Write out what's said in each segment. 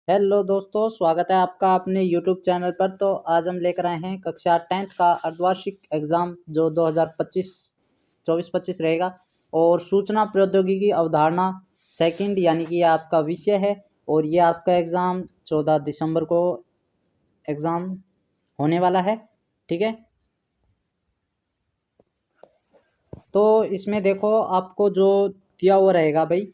Hello दोस्तों, स्वागत है आपका अपने यूट्यूब चैनल पर। तो आज हम लेकर आए हैं कक्षा 10th का अर्धवार्षिक एग्ज़ाम जो 2025 24-25 रहेगा। और सूचना प्रौद्योगिकी अवधारणा सेकंड यानी कि ये आपका विषय है। और ये आपका एग्ज़ाम 14 दिसंबर को एग्ज़ाम होने वाला है। ठीक है, तो इसमें देखो आपको जो दिया हुआ रहेगा भाई,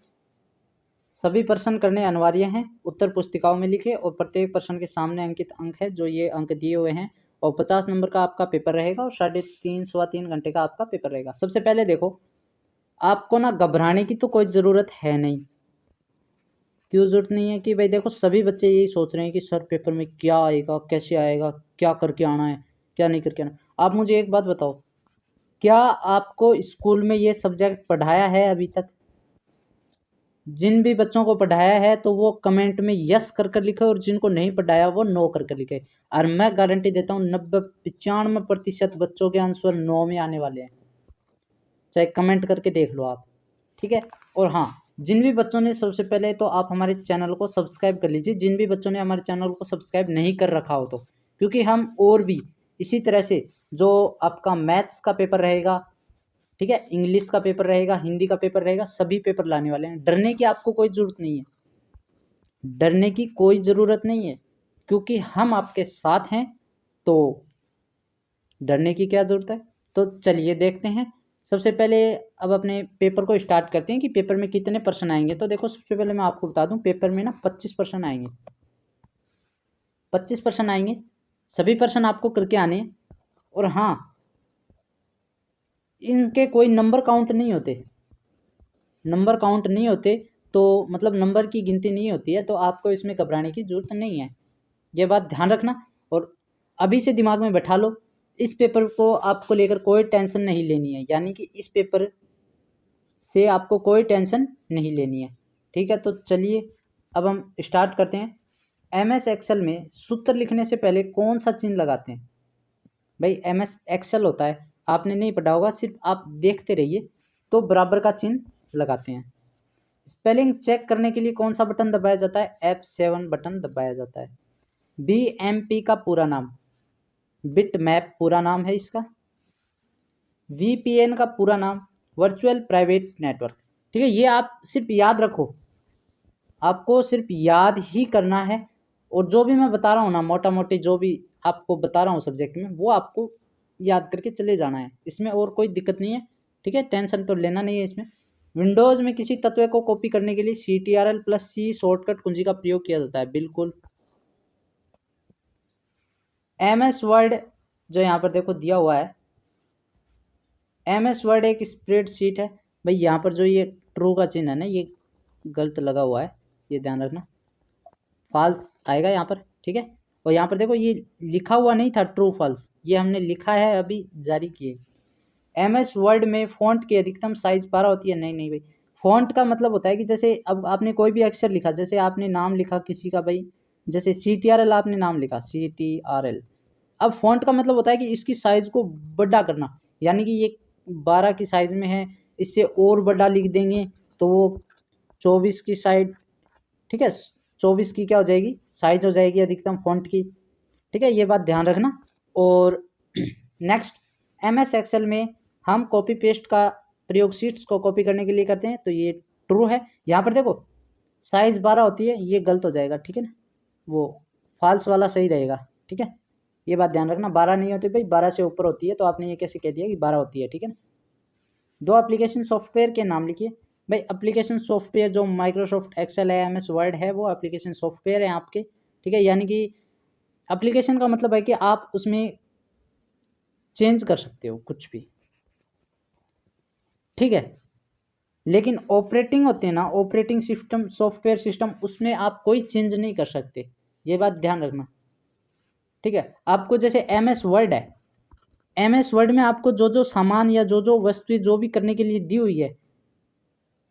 सभी प्रश्न करने अनिवार्य हैं। उत्तर पुस्तिकाओं में लिखे और प्रत्येक प्रश्न के सामने अंकित अंक है जो ये अंक दिए हुए हैं। और 50 नंबर का आपका पेपर रहेगा और 3.5 सवा 3 घंटे का आपका पेपर रहेगा। सबसे पहले देखो, आपको ना घबराने की तो कोई ज़रूरत है नहीं। क्यों ज़रूरत नहीं है कि भाई देखो, सभी बच्चे यही सोच रहे हैं कि सर पेपर में क्या आएगा, कैसे आएगा, क्या करके आना है, क्या नहीं करके आना। आप मुझे एक बात बताओ, क्या आपको स्कूल में ये सब्जेक्ट पढ़ाया है अभी तक? जिन भी बच्चों को पढ़ाया है तो वो कमेंट में यस कर कर लिखे, और जिनको नहीं पढ़ाया वो नो कर कर लिखे। और मैं गारंटी देता हूँ 90-95% बच्चों के आंसर नो में आने वाले हैं, चाहे कमेंट करके देख लो आप। ठीक है, और हाँ, जिन भी बच्चों ने, सबसे पहले तो आप हमारे चैनल को सब्सक्राइब कर लीजिए, जिन भी बच्चों ने हमारे चैनल को सब्सक्राइब नहीं कर रखा हो तो, क्योंकि हम और भी इसी तरह से जो आपका मैथ्स का पेपर रहेगा, ठीक है, इंग्लिश का पेपर रहेगा, हिंदी का पेपर रहेगा, सभी पेपर लाने वाले हैं। डरने की आपको कोई ज़रूरत नहीं है, डरने की कोई ज़रूरत नहीं है, क्योंकि हम आपके साथ हैं। तो डरने की क्या ज़रूरत है? तो चलिए देखते हैं। सबसे पहले अब अपने पेपर को स्टार्ट करते हैं कि पेपर में कितने प्रश्न आएंगे। तो देखो, सबसे पहले मैं आपको बता दूं, पेपर में ना 25 प्रश्न आएंगे। 25 प्रश्न आएंगे, सभी प्रश्न आपको करके आने हैं। और हाँ, इनके कोई नंबर काउंट नहीं होते, नंबर काउंट नहीं होते, तो मतलब नंबर की गिनती नहीं होती है। तो आपको इसमें घबराने की ज़रूरत नहीं है, ये बात ध्यान रखना। और अभी से दिमाग में बैठा लो, इस पेपर को आपको लेकर कोई टेंशन नहीं लेनी है, यानी कि इस पेपर से आपको कोई टेंशन नहीं लेनी है। ठीक है, तो चलिए अब हम स्टार्ट करते हैं। एमएस एक्सेल में सूत्र लिखने से पहले कौन सा चिन्ह लगाते हैं? भाई एमएस एक्सेल होता है, आपने नहीं पढ़ा होगा, सिर्फ आप देखते रहिए। तो बराबर का चिन्ह लगाते हैं। स्पेलिंग चेक करने के लिए कौन सा बटन दबाया जाता है? F7 बटन दबाया जाता है। BMP का पूरा नाम, बिट मैप पूरा नाम है इसका। VPN का पूरा नाम, वर्चुअल प्राइवेट नेटवर्क। ठीक है, ये आप सिर्फ याद रखो, आपको सिर्फ याद ही करना है। और जो भी मैं बता रहा हूँ ना, मोटा मोटी जो भी आपको बता रहा हूँ सब्जेक्ट में, वो आपको याद करके चले जाना है, इसमें और कोई दिक्कत नहीं है। ठीक है, टेंशन तो लेना नहीं है इसमें। विंडोज़ में किसी तत्व को कॉपी करने के लिए CTRL+C शॉर्टकट कुंजी का प्रयोग किया जाता है, बिल्कुल। MS वर्ड जो यहाँ पर देखो दिया हुआ है, MS वर्ड एक स्प्रेडशीट है। भाई यहाँ पर जो ये ट्रू का चिन्ह है ना, ये गलत लगा हुआ है, ये ध्यान रखना, फॉल्स आएगा यहाँ पर। ठीक है, और यहाँ पर देखो, ये लिखा हुआ नहीं था ट्रू फॉल्स, ये हमने लिखा है, अभी जारी किए। MS वर्ड में फ़ॉन्ट की अधिकतम साइज 12 होती है। नहीं नहीं भाई, फ़ॉन्ट का मतलब होता है कि जैसे अब आपने कोई भी अक्षर लिखा, जैसे आपने नाम लिखा किसी का भाई, जैसे CTRL आपने नाम लिखा, CTRL। अब फ़ॉन्ट का मतलब होता है कि इसकी साइज़ को बड़ा करना, यानी कि ये 12 की साइज़ में है, इससे और बड़ा लिख देंगे तो वो 24 की साइड, ठीक है, 24 की क्या हो जाएगी, साइज हो जाएगी अधिकतम फ़ॉन्ट की। ठीक है, ये बात ध्यान रखना। और नेक्स्ट, MS एक्सेल में हम कॉपी पेस्ट का प्रयोग शीट्स को कॉपी करने के लिए करते हैं, तो ये ट्रू है। यहाँ पर देखो साइज़ 12 होती है, ये गलत हो जाएगा। ठीक है ना, वो फॉल्स वाला सही रहेगा। ठीक है, ये बात ध्यान रखना, 12 नहीं होती भाई, 12 से ऊपर होती है। तो आपने ये कैसे कह दिया कि 12 होती है? ठीक है ना। दो एप्लीकेशन सॉफ्टवेयर के नाम लिखिए। भाई एप्लीकेशन सॉफ्टवेयर जो माइक्रोसॉफ्ट एक्सेल है, MS वर्ड है, वो एप्लीकेशन सॉफ्टवेयर है आपके। ठीक है, यानी कि एप्लीकेशन का मतलब है कि आप उसमें चेंज कर सकते हो कुछ भी। ठीक है, लेकिन ऑपरेटिंग होते हैं ना, ऑपरेटिंग सिस्टम, सॉफ्टवेयर सिस्टम, उसमें आप कोई चेंज नहीं कर सकते, ये बात ध्यान रखना। ठीक है, आपको जैसे MS वर्ड है, MS वर्ड में आपको जो जो सामान या जो जो वस्तु जो भी करने के लिए दी हुई है,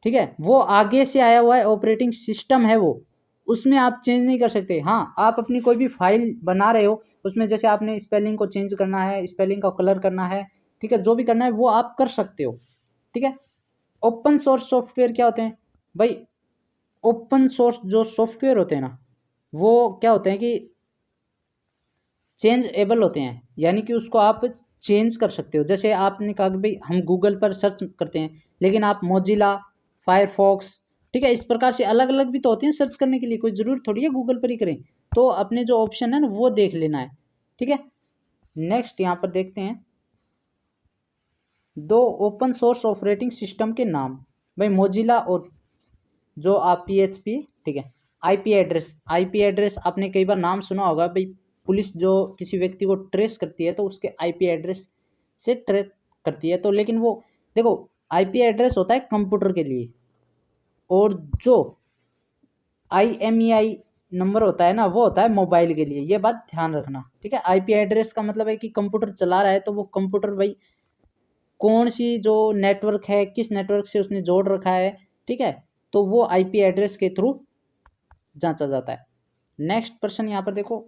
ठीक है, वो आगे से आया हुआ है, ऑपरेटिंग सिस्टम है वो, उसमें आप चेंज नहीं कर सकते। हाँ, आप अपनी कोई भी फाइल बना रहे हो, उसमें जैसे आपने स्पेलिंग को चेंज करना है, स्पेलिंग का कलर करना है, ठीक है, जो भी करना है वो आप कर सकते हो। ठीक है, ओपन सोर्स सॉफ्टवेयर क्या होते हैं? भाई ओपन सोर्स जो सॉफ्टवेयर होते हैं ना, वो क्या होते हैं कि चेंज एबल होते हैं, यानी कि उसको आप चेंज कर सकते हो। जैसे आपने कहा कि भाई हम गूगल पर सर्च करते हैं, लेकिन आप मोजिला, फायरफॉक्स, ठीक है, इस प्रकार से अलग अलग भी तो होते हैं सर्च करने के लिए, कोई ज़रूर थोड़ी है गूगल पर ही करें। तो अपने जो ऑप्शन है ना वो देख लेना है, ठीक है। नेक्स्ट यहाँ पर देखते हैं, दो ओपन सोर्स ऑपरेटिंग सिस्टम के नाम। भाई मोजिला और जो आप PHP, ठीक है। आईपी एड्रेस आपने कई बार नाम सुना होगा भाई, पुलिस जो किसी व्यक्ति को ट्रेस करती है तो उसके आईपी एड्रेस से ट्रेस करती है। तो लेकिन वो देखो, आईपी एड्रेस होता है कंप्यूटर के लिए, और जो IMEI नंबर होता है ना वो होता है मोबाइल के लिए। ये बात ध्यान रखना, ठीक है। आईपी एड्रेस का मतलब है कि कंप्यूटर चला रहा है तो वो कंप्यूटर भाई कौन सी जो नेटवर्क है, किस नेटवर्क से उसने जोड़ रखा है, ठीक है, तो वो आईपी एड्रेस के थ्रू जांचा जाता है। नेक्स्ट प्रश्न यहाँ पर देखो,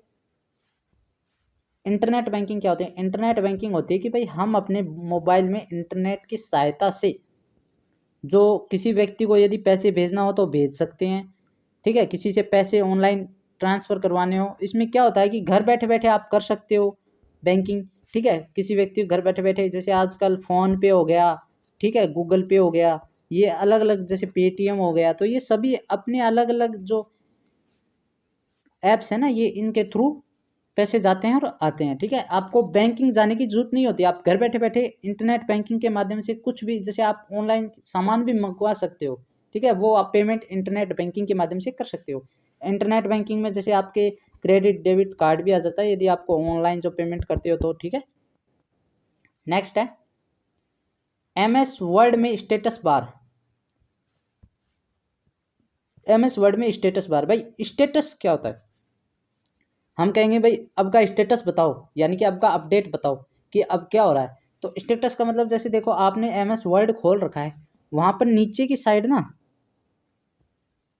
इंटरनेट बैंकिंग क्या होती है। इंटरनेट बैंकिंग होती है कि भाई हम अपने मोबाइल में इंटरनेट की सहायता से जो किसी व्यक्ति को यदि पैसे भेजना हो तो भेज सकते हैं, ठीक है। किसी से पैसे ऑनलाइन ट्रांसफ़र करवाने हो, इसमें क्या होता है कि घर बैठे बैठे आप कर सकते हो बैंकिंग, ठीक है। किसी व्यक्ति को घर बैठे बैठे, जैसे आजकल फ़ोन पे हो गया, ठीक है, गूगल पे हो गया, ये अलग अलग, जैसे पेटीएम हो गया, तो ये सभी अपने अलग अलग जो ऐप्स है ना, ये इनके थ्रू पैसे जाते हैं और आते हैं, ठीक है। आपको बैंकिंग जाने की जरूरत नहीं होती, आप घर बैठे बैठे इंटरनेट बैंकिंग के माध्यम से कुछ भी, जैसे आप ऑनलाइन सामान भी मंगवा सकते हो, ठीक है, वो आप पेमेंट इंटरनेट बैंकिंग के माध्यम से कर सकते हो। इंटरनेट बैंकिंग में जैसे आपके क्रेडिट डेबिट कार्ड भी आ जाता है यदि आपको ऑनलाइन जो पेमेंट करते हो तो, ठीक है। नेक्स्ट है MS वर्ड में स्टेटस बार। MS वर्ड में स्टेटस बार, भाई स्टेटस क्या होता है। हम कहेंगे भाई अब का स्टेटस बताओ, यानी कि अब का अपडेट बताओ कि अब क्या हो रहा है। तो स्टेटस का मतलब, जैसे देखो आपने MS वर्ड खोल रखा है, वहाँ पर नीचे की साइड ना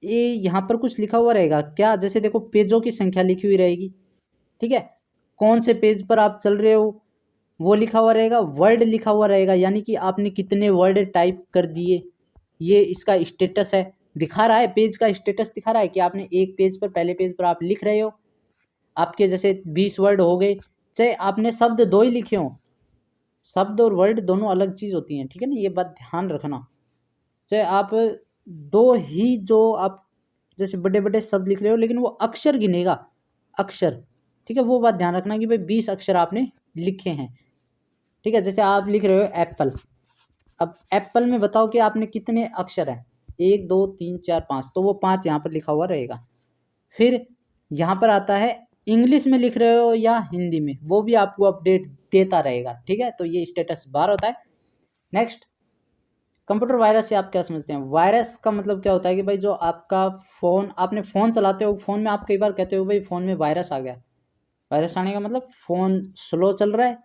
ये यहाँ पर कुछ लिखा हुआ रहेगा क्या, जैसे देखो पेजों की संख्या लिखी हुई रहेगी, ठीक है, कौन से पेज पर आप चल रहे हो वो लिखा हुआ रहेगा, वर्ड लिखा हुआ रहेगा, यानी कि आपने कितने वर्ड टाइप कर दिए, ये इसका स्टेटस है, दिखा रहा है, पेज का स्टेटस दिखा रहा है कि आपने एक पेज पर, पहले पेज पर आप लिख रहे हो, आपके जैसे 20 वर्ड हो गए, चाहे आपने शब्द दो ही लिखे हों, शब्द और वर्ड दोनों अलग चीज़ होती हैं, ठीक है ना, ये बात ध्यान रखना। चाहे आप दो ही जो आप जैसे बड़े बड़े शब्द लिख रहे हो, लेकिन वो अक्षर गिनेगा, अक्षर, ठीक है, वो बात ध्यान रखना कि भाई 20 अक्षर आपने लिखे हैं, ठीक है। जैसे आप लिख रहे हो एप्पल, अब एप्पल में बताओ कि आपने कितने अक्षर हैं, 1 2 3 4 5, तो वो 5 यहाँ पर लिखा हुआ रहेगा। फिर यहाँ पर आता है इंग्लिश में लिख रहे हो या हिंदी में, वो भी आपको अपडेट देता रहेगा, ठीक है, तो ये स्टेटस बार होता है। नेक्स्ट, कंप्यूटर वायरस से आप क्या समझते हैं। वायरस का मतलब क्या होता है कि भाई जो आपका फ़ोन, आपने फ़ोन चलाते हो, फ़ोन में आप कई बार कहते हो भाई फ़ोन में वायरस आ गया। वायरस आने का मतलब फ़ोन स्लो चल रहा है,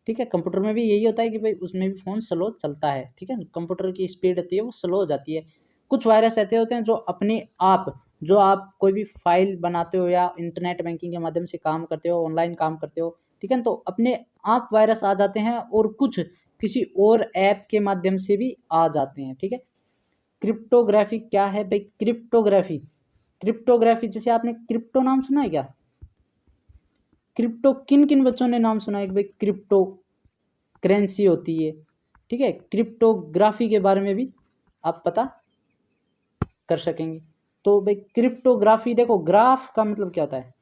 ठीक है। कंप्यूटर में भी यही होता है कि भाई उसमें भी फ़ोन स्लो चलता है, ठीक है, कंप्यूटर की स्पीड होती है वो स्लो हो जाती है। कुछ वायरस ऐसे होते हैं जो अपने आप, जो आप कोई भी फाइल बनाते हो या इंटरनेट बैंकिंग के माध्यम से काम करते हो, ऑनलाइन काम करते हो, ठीक है, तो अपने आप वायरस आ जाते हैं, और कुछ किसी और ऐप के माध्यम से भी आ जाते हैं, ठीक है। क्रिप्टोग्राफी क्या है भाई। क्रिप्टोग्राफी, क्रिप्टोग्राफी जैसे आपने क्रिप्टो नाम सुना है क्या। क्रिप्टो किन किन बच्चों ने नाम सुना है कि भाई क्रिप्टो करेंसी होती है, ठीक है। क्रिप्टोग्राफी के बारे में भी आप पता कर सकेंगे। तो भाई क्रिप्टोग्राफी, देखो ग्राफ का मतलब क्या होता है,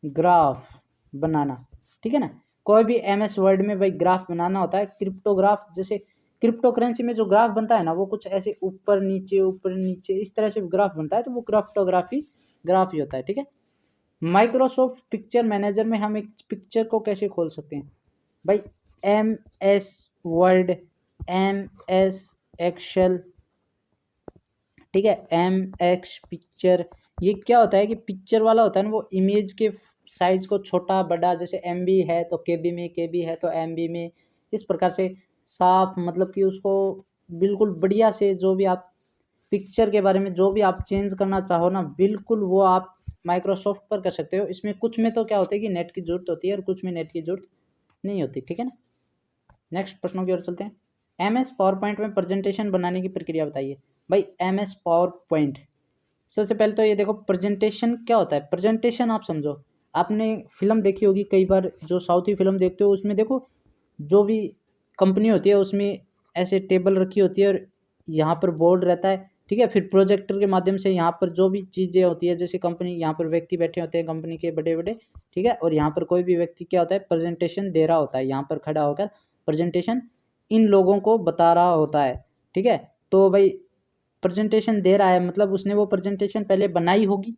ग्राफ बनाना, ठीक है ना। कोई भी MS वर्ड में भाई ग्राफ बनाना होता है। क्रिप्टोग्राफ, जैसे क्रिप्टो करेंसी में जो ग्राफ बनता है ना वो कुछ ऐसे ऊपर नीचे इस तरह से ग्राफ बनता है, तो वो क्रिप्टोग्राफी ग्राफ ही होता है, ठीक है। माइक्रोसॉफ्ट पिक्चर मैनेजर में हम एक पिक्चर को कैसे खोल सकते हैं भाई। MS वर्ड, MS एक्सेल, ठीक है, MX पिक्चर, ये क्या होता है कि पिक्चर वाला होता है ना वो इमेज के साइज को छोटा बड़ा, जैसे MB है तो KB में, KB है तो MB में, इस प्रकार से साफ, मतलब कि उसको बिल्कुल बढ़िया से, जो भी आप पिक्चर के बारे में जो भी आप चेंज करना चाहो ना, बिल्कुल वो आप माइक्रोसॉफ्ट पर कर सकते हो। इसमें कुछ में तो क्या होता है कि नेट की ज़रूरत होती है और कुछ में नेट की ज़रूरत नहीं होती, ठीक है ना। नेक्स्ट प्रश्नों की ओर चलते हैं। MS पावर पॉइंट में प्रेजेंटेशन बनाने की प्रक्रिया बताइए भाई। MS पावर पॉइंट सबसे पहले तो ये देखो प्रेजेंटेशन क्या होता है। प्रेजेंटेशन आप समझो, आपने फिल्म देखी होगी कई बार, जो साउथी फिल्म देखते हो उसमें देखो जो भी कंपनी होती है उसमें ऐसे टेबल रखी होती है और यहाँ पर बोर्ड रहता है, ठीक है। फिर प्रोजेक्टर के माध्यम से यहाँ पर जो भी चीज़ें होती है, जैसे कंपनी, यहाँ पर व्यक्ति बैठे होते हैं कंपनी के बड़े बड़े, ठीक है, और यहाँ पर कोई भी व्यक्ति क्या होता है, प्रेजेंटेशन दे रहा होता है, यहाँ पर खड़ा होकर प्रेजेंटेशन इन लोगों को बता रहा होता है, ठीक है। तो भाई प्रेजेंटेशन दे रहा है मतलब उसने वो प्रेजेंटेशन पहले बनाई होगी,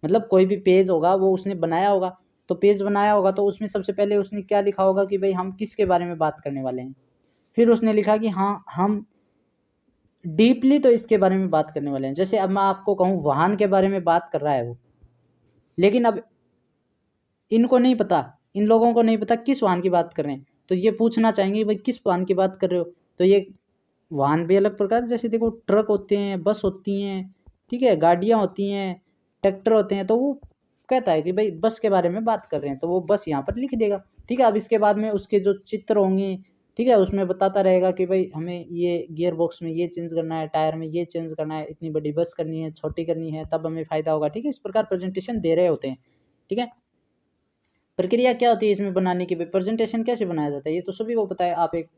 मतलब कोई भी पेज होगा वो उसने बनाया होगा, तो पेज बनाया होगा तो उसमें सबसे पहले उसने क्या लिखा होगा कि भाई हम किसके बारे में बात करने वाले हैं। फिर उसने लिखा कि हाँ हम डीपली तो इसके बारे में बात करने वाले हैं। जैसे अब मैं आपको कहूँ वाहन के बारे में बात कर रहा है वो, लेकिन अब इनको नहीं पता, इन लोगों को नहीं पता किस वाहन की बात कर रहे हैं, तो ये पूछना चाहेंगे भाई किस वाहन की बात कर रहे हो। तो ये वाहन भी अलग प्रकार, जैसे देखो ट्रक होते हैं, बस होती हैं, ठीक है, गाड़ियाँ होती हैं, ट्रैक्टर होते हैं, तो वो कहता है कि भाई बस के बारे में बात कर रहे हैं तो वो बस यहाँ पर लिख देगा, ठीक है। अब इसके बाद में उसके जो चित्र होंगे, ठीक है, उसमें बताता रहेगा कि भाई हमें ये गियर बॉक्स में ये चेंज करना है, टायर में ये चेंज करना है, इतनी बड़ी बस करनी है, छोटी करनी है, तब हमें फ़ायदा होगा, ठीक है। इस प्रकार प्रेजेंटेशन दे रहे होते हैं, ठीक है। प्रक्रिया क्या होती है इसमें बनाने की, प्रेजेंटेशन कैसे बनाया जाता है ये तो सभी को पता है। आप एक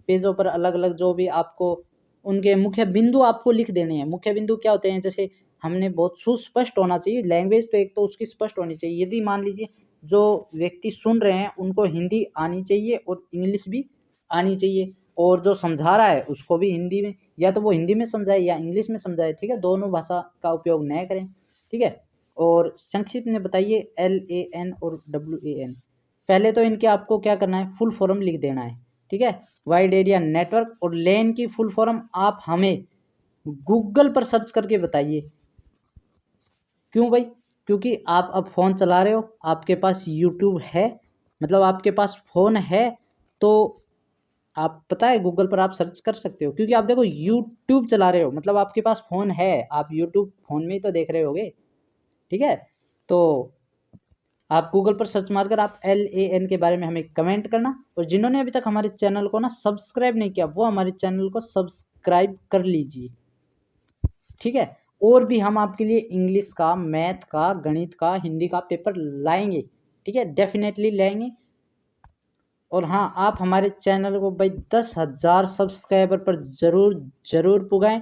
पेजों पर अलग अलग जो भी आपको उनके मुख्य बिंदु आपको लिख देने हैं। मुख्य बिंदु क्या होते हैं, जैसे हमने बहुत सुस्पष्ट होना चाहिए लैंग्वेज, तो एक तो उसकी स्पष्ट होनी चाहिए। यदि मान लीजिए जो व्यक्ति सुन रहे हैं उनको हिंदी आनी चाहिए और इंग्लिश भी आनी चाहिए, और जो समझा रहा है उसको भी हिंदी में, या तो वो हिंदी में समझाए या इंग्लिश में समझाए, ठीक है, दोनों भाषा का उपयोग न करें, ठीक है। और संक्षिप्त में बताइए LAN और WAN। पहले तो इनके आपको क्या करना है, फुल फॉर्म लिख देना है, ठीक है। वाइड एरिया नेटवर्क और LAN की फुल फॉर्म आप हमें गूगल पर सर्च करके बताइए। क्यों भाई, क्योंकि आप अब फ़ोन चला रहे हो, आपके पास यूट्यूब है, मतलब आपके पास फ़ोन है, तो आप पता है गूगल पर आप सर्च कर सकते हो, क्योंकि आप देखो यूट्यूब चला रहे हो मतलब आपके पास फ़ोन है, आप यूट्यूब फ़ोन में ही तो देख रहे होगे, ठीक है। तो आप गूगल पर सर्च मारकर आप LAN के बारे में हमें कमेंट करना, और जिन्होंने अभी तक हमारे चैनल को ना सब्सक्राइब नहीं किया वो हमारे चैनल को सब्सक्राइब कर लीजिए, ठीक है। और भी हम आपके लिए इंग्लिश का, मैथ का, गणित का, हिंदी का पेपर लाएंगे, ठीक है, डेफिनेटली लाएंगे। और हाँ, आप हमारे चैनल को भाई 10,000 सब्सक्राइबर पर ज़रूर ज़रूर पुगाएं,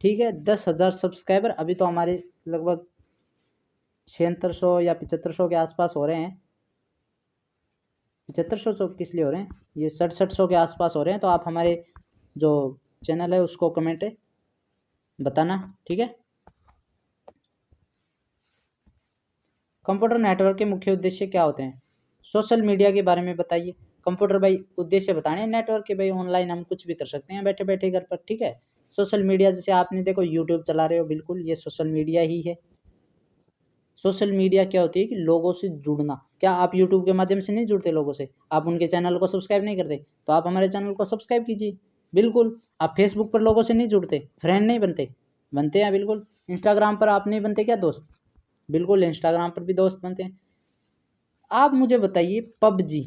ठीक है। 10,000 सब्सक्राइबर, अभी तो हमारे लगभग 7600 या 7500 के आसपास हो रहे हैं। 7500 तो किस लिए हो रहे हैं, ये 6700 के आसपास हो रहे हैं। तो आप हमारे जो चैनल है उसको कमेंट बताना, ठीक है। कंप्यूटर नेटवर्क के मुख्य उद्देश्य क्या होते हैं, सोशल मीडिया के बारे में बताइए। कंप्यूटर भाई उद्देश्य बताने नेटवर्क के, भाई ऑनलाइन हम कुछ भी कर सकते हैं बैठे बैठे घर पर, ठीक है। सोशल मीडिया जैसे आपने देखो यूट्यूब चला रहे हो, बिल्कुल ये सोशल मीडिया ही है। सोशल मीडिया क्या होती है कि लोगों से जुड़ना। क्या आप यूट्यूब के माध्यम से नहीं जुड़ते लोगों से, आप उनके चैनल को सब्सक्राइब नहीं करते, तो आप हमारे चैनल को सब्सक्राइब कीजिए। बिल्कुल, आप फेसबुक पर लोगों से नहीं जुड़ते, फ्रेंड नहीं बनते, बनते हैं बिल्कुल। इंस्टाग्राम पर आप नहीं बनते क्या दोस्त, बिल्कुल इंस्टाग्राम पर भी दोस्त बनते हैं। आप मुझे बताइए पबजी,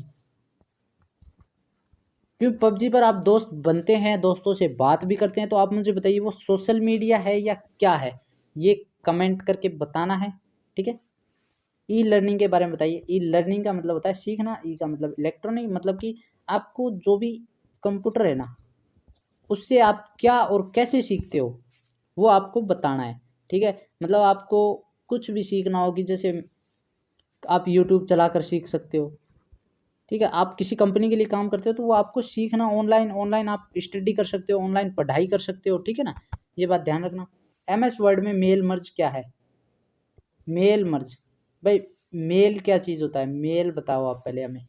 क्यों पबजी पर आप दोस्त बनते हैं, दोस्तों से बात भी करते हैं, तो आप मुझे बताइए वो सोशल मीडिया है या क्या है, ये कमेंट करके बताना है, ठीक है। ई लर्निंग के बारे में बताइए। ई लर्निंग का मतलब होता है सीखना, ई का मतलब इलेक्ट्रॉनिक, मतलब कि आपको जो भी कंप्यूटर है ना उससे आप क्या और कैसे सीखते हो वो आपको बताना है, ठीक है। मतलब आपको कुछ भी सीखना हो कि जैसे आप यूट्यूब चलाकर सीख सकते हो, ठीक है। आप किसी कंपनी के लिए काम करते हो तो वो आपको सीखना, ऑनलाइन ऑनलाइन आप स्टडी कर सकते हो, ऑनलाइन पढ़ाई कर सकते हो, ठीक है ना, ये बात ध्यान रखना। MS वर्ड में मेल मर्ज क्या है, मेल मर्ज, भाई मेल क्या चीज़ होता है, मेल बताओ आप पहले हमें,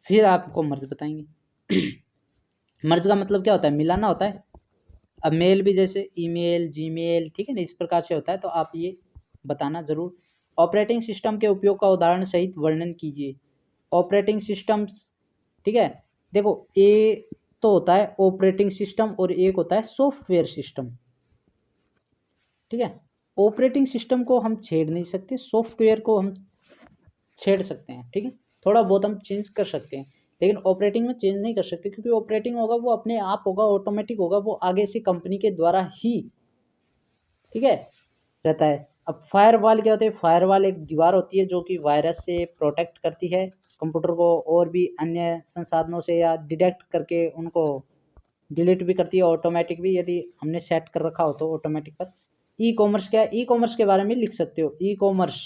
फिर आपको मर्ज बताएंगे। मर्ज का मतलब क्या होता है, मिलाना होता है। अब मेल भी जैसे ईमेल, जीमेल, ठीक है ना, इस प्रकार से होता है, तो आप ये बताना ज़रूर। ऑपरेटिंग सिस्टम के उपयोग का उदाहरण सहित वर्णन कीजिए। ऑपरेटिंग सिस्टम्स, ठीक है, देखो ए तो होता है ऑपरेटिंग सिस्टम और एक होता है सॉफ्टवेयर सिस्टम, ठीक है। ऑपरेटिंग सिस्टम को हम छेड़ नहीं सकते, सॉफ्टवेयर को हम छेड़ सकते हैं, ठीक है, थोड़ा बहुत हम चेंज कर सकते हैं, लेकिन ऑपरेटिंग में चेंज नहीं कर सकते, क्योंकि ऑपरेटिंग होगा वो अपने आप होगा, ऑटोमेटिक होगा, वो आगे से कंपनी के द्वारा ही, ठीक है। रहता है। अब फायरवॉल क्या होता है? फायरवॉल एक दीवार होती है जो कि वायरस से प्रोटेक्ट करती है कंप्यूटर को और भी अन्य संसाधनों से, या डिटेक्ट करके उनको डिलीट भी करती है ऑटोमेटिक भी, यदि हमने सेट कर रखा हो तो ऑटोमेटिक पर। ई कॉमर्स क्या है? ई कॉमर्स के बारे में लिख सकते हो। ई कॉमर्स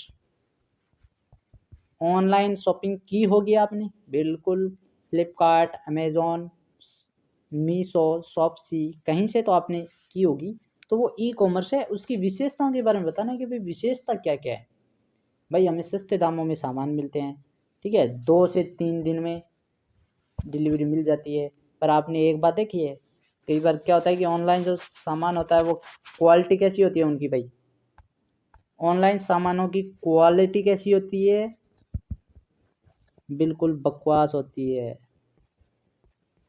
ऑनलाइन शॉपिंग की होगी आपने, बिल्कुल। फ्लिपकार्ट, अमेजोन, मीशो, शॉपसी, कहीं से तो आपने की होगी। तो वो ई कॉमर्स है। उसकी विशेषताओं के बारे में बताना कि भाई विशेषता क्या क्या है। भाई हमें सस्ते दामों में सामान मिलते हैं, ठीक है, 2 से 3 दिन में डिलीवरी मिल जाती है। पर आपने एक बात देखी है, कई बार क्या होता है कि ऑनलाइन जो सामान होता है वो क्वालिटी कैसी होती है उनकी? भाई ऑनलाइन सामानों की क्वालिटी कैसी होती है? बिल्कुल बकवास होती है।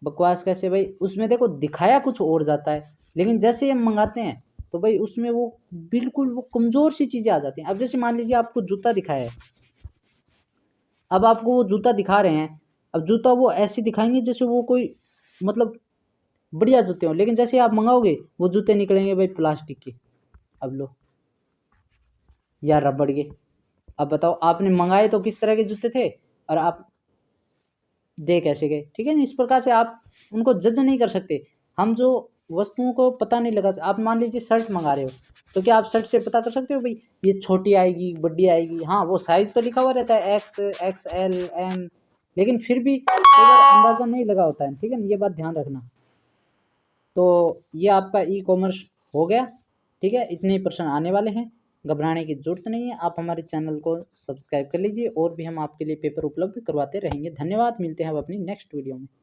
बकवास कैसे भाई? उसमें देखो दिखाया कुछ और जाता है, लेकिन जैसे हम मंगाते हैं तो भाई उसमें वो बिल्कुल वो कमज़ोर सी चीज़ें आ जाती हैं। अब जैसे मान लीजिए आपको जूता दिखाया है, अब आपको वो जूता दिखा रहे हैं, अब जूता वो ऐसे दिखाएंगे जैसे वो कोई मतलब बढ़िया जूते हों, लेकिन जैसे आप मंगाओगे वो जूते निकलेंगे भाई प्लास्टिक के, अब लो, या रबड़ के। अब बताओ आपने मंगाए तो किस तरह के जूते थे और आप दे कैसे गए? ठीक है ना? इस प्रकार से आप उनको जज नहीं कर सकते। हम जो वस्तुओं को पता नहीं लगा, आप मान लीजिए शर्ट मंगा रहे हो, तो क्या आप शर्ट से पता कर सकते हो भाई ये छोटी आएगी बड़ी आएगी? हाँ, वो साइज़ तो लिखा हुआ रहता है एक्स, एक्सएल, एम, लेकिन फिर भी कई बार अंदाज़ा नहीं लगा होता है, ठीक है ना? ये बात ध्यान रखना। तो ये आपका ई कॉमर्स हो गया, ठीक है। इतने ही प्रश्न आने वाले हैं, घबराने की ज़रूरत नहीं है। आप हमारे चैनल को सब्सक्राइब कर लीजिए और भी हम आपके लिए पेपर उपलब्ध करवाते रहेंगे। धन्यवाद, मिलते हैं अब अपनी नेक्स्ट वीडियो में।